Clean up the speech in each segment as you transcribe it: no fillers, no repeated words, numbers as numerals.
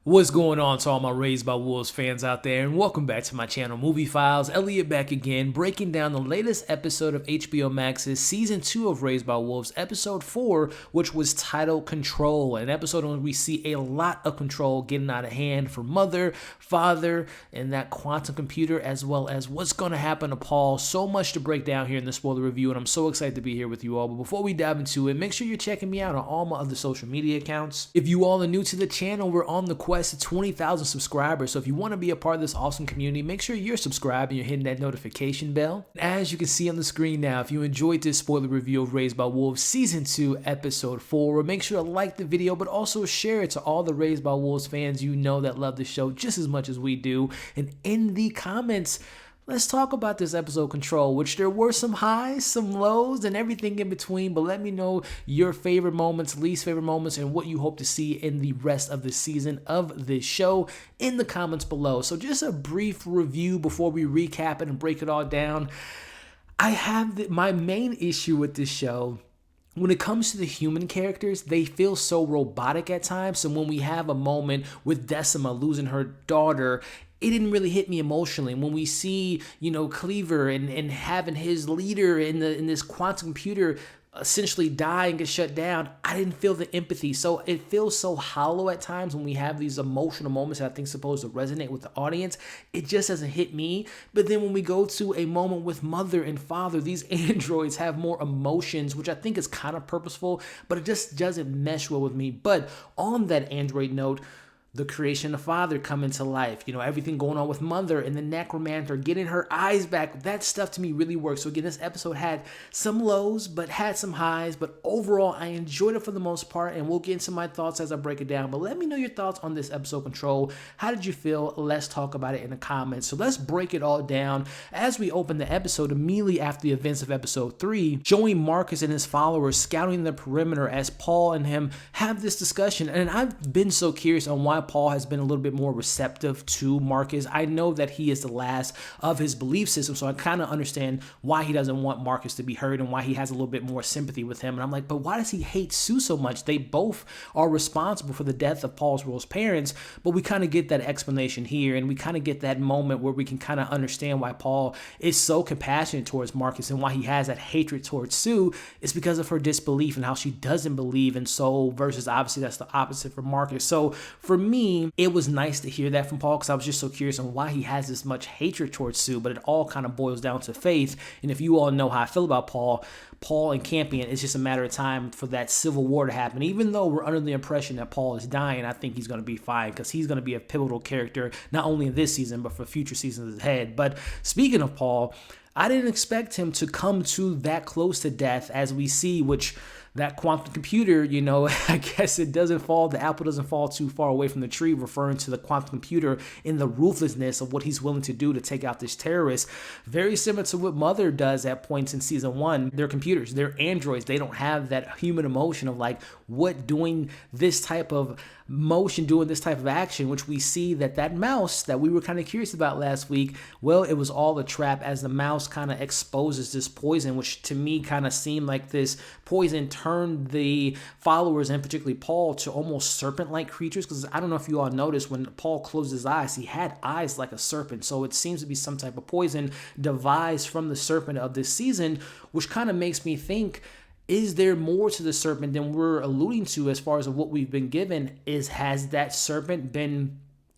What's going on to all my Raised by Wolves fans out there, and welcome back to my channel, Movie Files. Elliot back again, breaking down the latest episode of HBO Max's Season 2 of Raised by Wolves, Episode 4, which was titled Control, an episode in which we see a lot of control getting out of hand for Mother, Father, and that quantum computer, as well as what's going to happen to Paul. So much to break down here in the spoiler review, and I'm so excited to be here with you all. But before we dive into it, make sure you're checking me out on all my other social media accounts. If you all are new to the channel, we're on the quest to 20,000 subscribers, so if you want to be a part of this awesome community, make sure you're subscribed and you're hitting that notification bell. As you can see on the screen now, if you enjoyed this spoiler review of Raised by Wolves Season 2 Episode 4, make sure to like the video, but also share it to all the Raised by Wolves fans you know that love the show just as much as we do. And in the comments, let's talk about this episode Control, which there were some highs, some lows, and everything in between. But let me know your favorite moments, least favorite moments, and what you hope to see in the rest of the season of this show in the comments below. So just a brief review before we recap it and break it all down. I have my main issue with this show. When it comes to the human characters, they feel so robotic at times. So when we have a moment with Decima losing her daughter, it didn't really hit me emotionally. When we see, Cleaver and having his leader in this quantum computer essentially die and get shut down, I didn't feel the empathy. So it feels so hollow at times when we have these emotional moments that I think is supposed to resonate with the audience. It just doesn't hit me. But then when we go to a moment with Mother and Father, these androids have more emotions, which I think is kind of purposeful, but it just doesn't mesh well with me. But on that android note, the creation of Father coming to life, everything going on with Mother and the necromancer, getting her eyes back, that stuff to me really works. So again, this episode had some lows, but had some highs, but overall, I enjoyed it for the most part, and we'll get into my thoughts as I break it down. But let me know your thoughts on this episode Control. How did you feel? Let's talk about it in the comments. So let's break it all down as we open the episode immediately after the events of episode 3, showing Marcus and his followers scouting the perimeter as Paul and him have this discussion. And I've been so curious on why Paul has been a little bit more receptive to Marcus. I know that he is the last of his belief system, so I kind of understand why he doesn't want Marcus to be hurt and why he has a little bit more sympathy with him. And I'm like, but why does he hate Sue so much? They both are responsible for the death of Paul's Rose parents, but we kind of get that explanation here, and we kind of get that moment where we can kind of understand why Paul is so compassionate towards Marcus and why he has that hatred towards Sue. It's because of her disbelief and how she doesn't believe in soul, versus obviously that's the opposite for Marcus. So for me, it was nice to hear that from Paul, because I was just so curious on why he has this much hatred towards Sue, but it all kind of boils down to faith. And if you all know how I feel about Paul and Campion, it's just a matter of time for that civil war to happen. Even though we're under the impression that Paul is dying, I think he's going to be fine, because he's going to be a pivotal character, not only in this season, but for future seasons ahead. But speaking of Paul, I didn't expect him to come to that close to death, as we see, which that quantum computer, I guess the apple doesn't fall too far away from the tree, referring to the quantum computer in the ruthlessness of what he's willing to do to take out this terrorist. Very similar to what Mother does at points in season 1. They're computers, they're androids. They don't have that human emotion of like what doing this type of motion, doing this type of action, which we see that mouse that we were kind of curious about last week, well, it was all a trap, as the mouse kind of exposes this poison, which to me kind of seemed like this poison turned the followers, and particularly Paul, to almost serpent-like creatures. Because I don't know if you all noticed, when Paul closed his eyes, he had eyes like a serpent. So it seems to be some type of poison devised from the serpent of this season, which kind of makes me think, is there more to the serpent than we're alluding to as far as what we've been given? Has that serpent been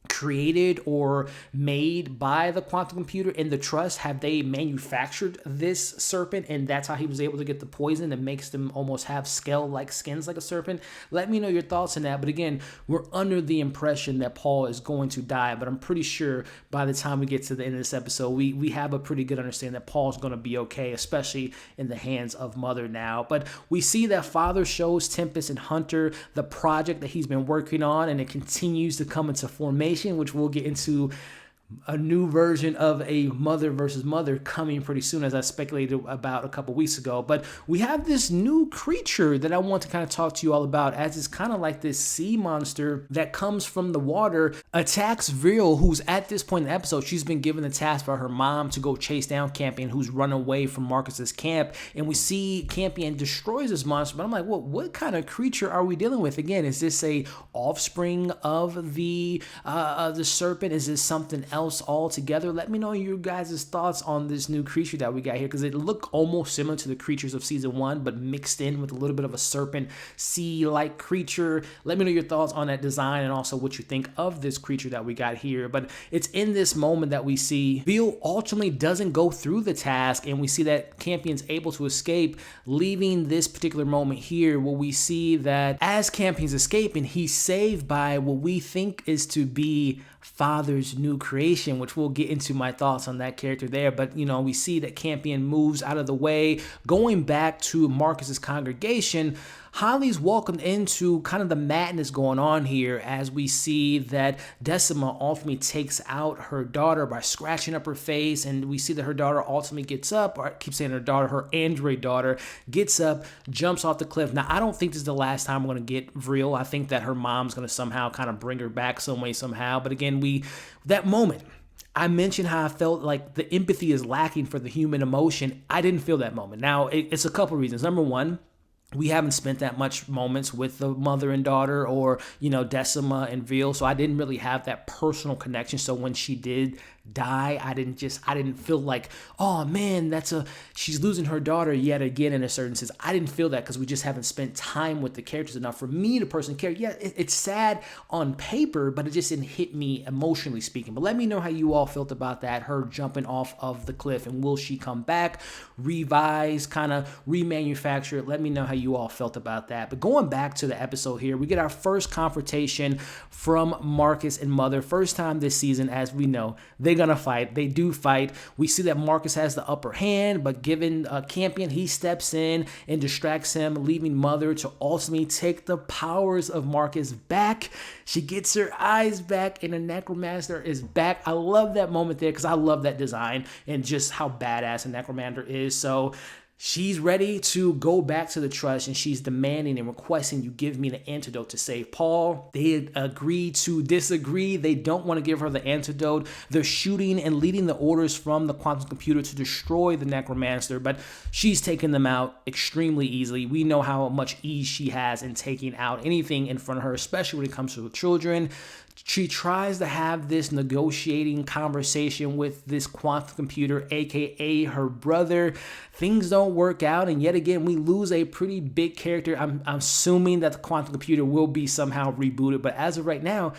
created or made by the quantum computer in the trust? Have they manufactured this serpent, and that's how he was able to get the poison that makes them almost have scale-like skins like a serpent? Let me know your thoughts on that. But again, we're under the impression that Paul is going to die, but I'm pretty sure by the time we get to the end of this episode, we have a pretty good understanding that Paul's going to be okay, especially in the hands of Mother now. But we see that Father shows Tempest and Hunter the project that he's been working on, and it continues to come into formation, which we'll get into a new version of a mother versus mother coming pretty soon, as I speculated about a couple weeks ago. But we have this new creature that I want to kind of talk to you all about, as it's kind of like this sea monster that comes from the water, attacks Vril, who's at this point in the episode, she's been given the task by her mom to go chase down Campion, who's run away from Marcus's camp. And we see Campion destroys this monster, but I'm like, well, what kind of creature are we dealing with? Again, is this a offspring of the serpent? Is this something else altogether? Let me know your guys' thoughts on this new creature that we got here, because it looked almost similar to the creatures of season 1, but mixed in with a little bit of a serpent sea-like creature. Let me know your thoughts on that design and also what you think of this creature that we got here. But it's in this moment that we see Vril ultimately doesn't go through the task, and we see that Campion's able to escape, leaving this particular moment here where we see that as Campion's escaping, he's saved by what we think is to be Father's new creation, which we'll get into my thoughts on that character there. But, we see that Campion moves out of the way, going back to Marcus's congregation. Holly's welcomed into kind of the madness going on here, as we see that Decima ultimately takes out her daughter by scratching up her face, and we see that her daughter ultimately gets up, or I keep saying her daughter, her android daughter, gets up, jumps off the cliff. Now, I don't think this is the last time we're going to get Vril. I think that her mom's going to somehow kind of bring her back some way, somehow. But again, that moment, I mentioned how I felt like the empathy is lacking for the human emotion. I didn't feel that moment. Now, it's a couple reasons. Number one, we haven't spent that much moments with the mother and daughter, or, Decima and Vril, so I didn't really have that personal connection. So when she did die, I didn't feel like, oh man, she's losing her daughter yet again, in a certain sense. I didn't feel that because we just haven't spent time with the characters enough for me to personally care. Yeah, it's sad on paper, but it just didn't hit me emotionally speaking. But let me know how you all felt about that, her jumping off of the cliff, and will she come back, revise, kind of remanufacture it? Let me know how you all felt about that. But going back to the episode here, we get our first confrontation from Marcus and Mother. First time this season, as we know, they're gonna fight. They do fight. We see that Marcus has the upper hand, but given Campion, he steps in and distracts him, leaving Mother to ultimately take the powers of Marcus back. She gets her eyes back, and the Necromancer is back. I love that moment there, because I love that design and just how badass a Necromancer is. So she's ready to go back to the trust, and she's demanding and requesting, you give me the antidote to save Paul. They agree to disagree. They don't want to give her the antidote. They're shooting and leading the orders from the quantum computer to destroy the Necromancer, but she's taking them out extremely easily. We know how much ease she has in taking out anything in front of her, especially when it comes to the children. She tries to have this negotiating conversation with this quantum computer, aka her brother. Things don't work out, and yet again, we lose a pretty big character. I'm assuming that the quantum computer will be somehow rebooted, but as of right now,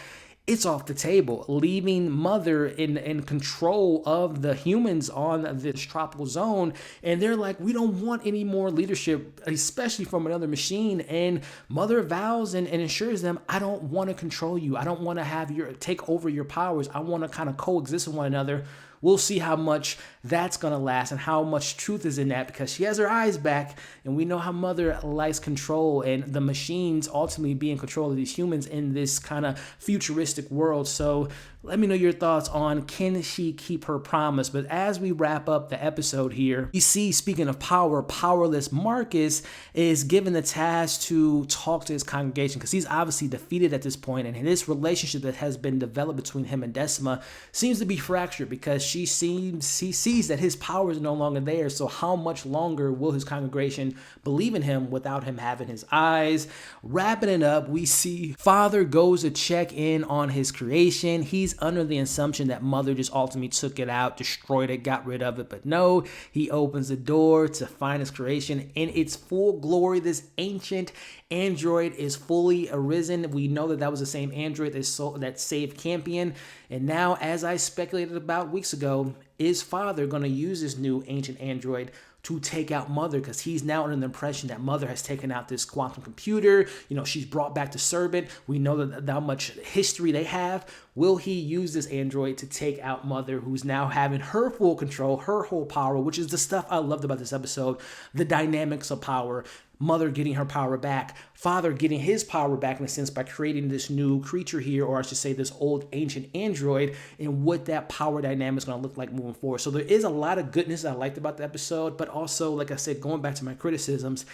it's off the table, leaving Mother in control of the humans on this tropical zone. And they're like, we don't want any more leadership, especially from another machine. And Mother vows and assures them, I don't want to control you. I don't want to have take over your powers. I want to kind of coexist with one another. We'll see how much that's going to last and how much truth is in that, because she has her eyes back, and we know how Mother likes control, and the machines ultimately be in control of these humans in this kind of futuristic world. So let me know your thoughts on, can she keep her promise? But as we wrap up the episode here, we see, speaking of power, powerless Marcus is given the task to talk to his congregation, because he's obviously defeated at this point, and this relationship that has been developed between him and Decima seems to be fractured, because he sees that his power is no longer there. So how much longer will his congregation believe in him without him having his eyes? Wrapping it up, we see Father goes to check in on his creation. He's under the assumption that Mother just ultimately took it out, destroyed it, got rid of it, but no, he opens the door to find his creation in its full glory. This ancient android is fully arisen. We know that was the same android that saved Campion. And now, as I speculated about weeks ago, is Father going to use this new ancient android to take out Mother? Because he's now under the impression that Mother has taken out this quantum computer. She's brought back the serpent. We know that how much history they have. Will he use this android to take out Mother, who's now having her full control, her whole power, which is the stuff I loved about this episode, the dynamics of power. mother getting her power back, father getting his power back in a sense by creating this new creature here, or I should say this old ancient android, and what that power dynamic is going to look like moving forward. So there is a lot of goodness that I liked about the episode, but also, like I said, going back to my criticisms,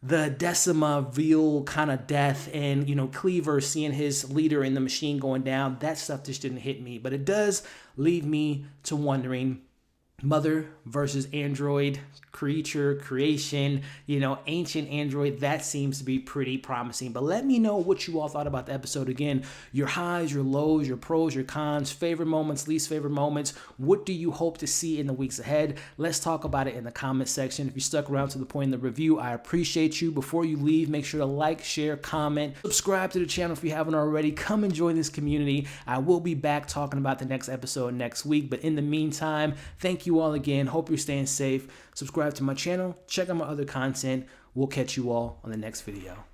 the Decima veal kind of death and, Cleaver seeing his leader in the machine going down, that stuff just didn't hit me. But it does leave me to wondering, mother versus android, creature, creation, ancient android, that seems to be pretty promising. But let me know what you all thought about the episode. Again, your highs, your lows, your pros, your cons, favorite moments, least favorite moments. What do you hope to see in the weeks ahead? Let's talk about it in the comment section. If you stuck around to the point in the review, I appreciate you. Before you leave, make sure to like, share, comment, subscribe to the channel if you haven't already. Come and join this community. I will be back talking about the next episode next week. But in the meantime, thank you all again. Hope you're staying safe. Subscribe to my channel. Check out my other content. We'll catch you all on the next video.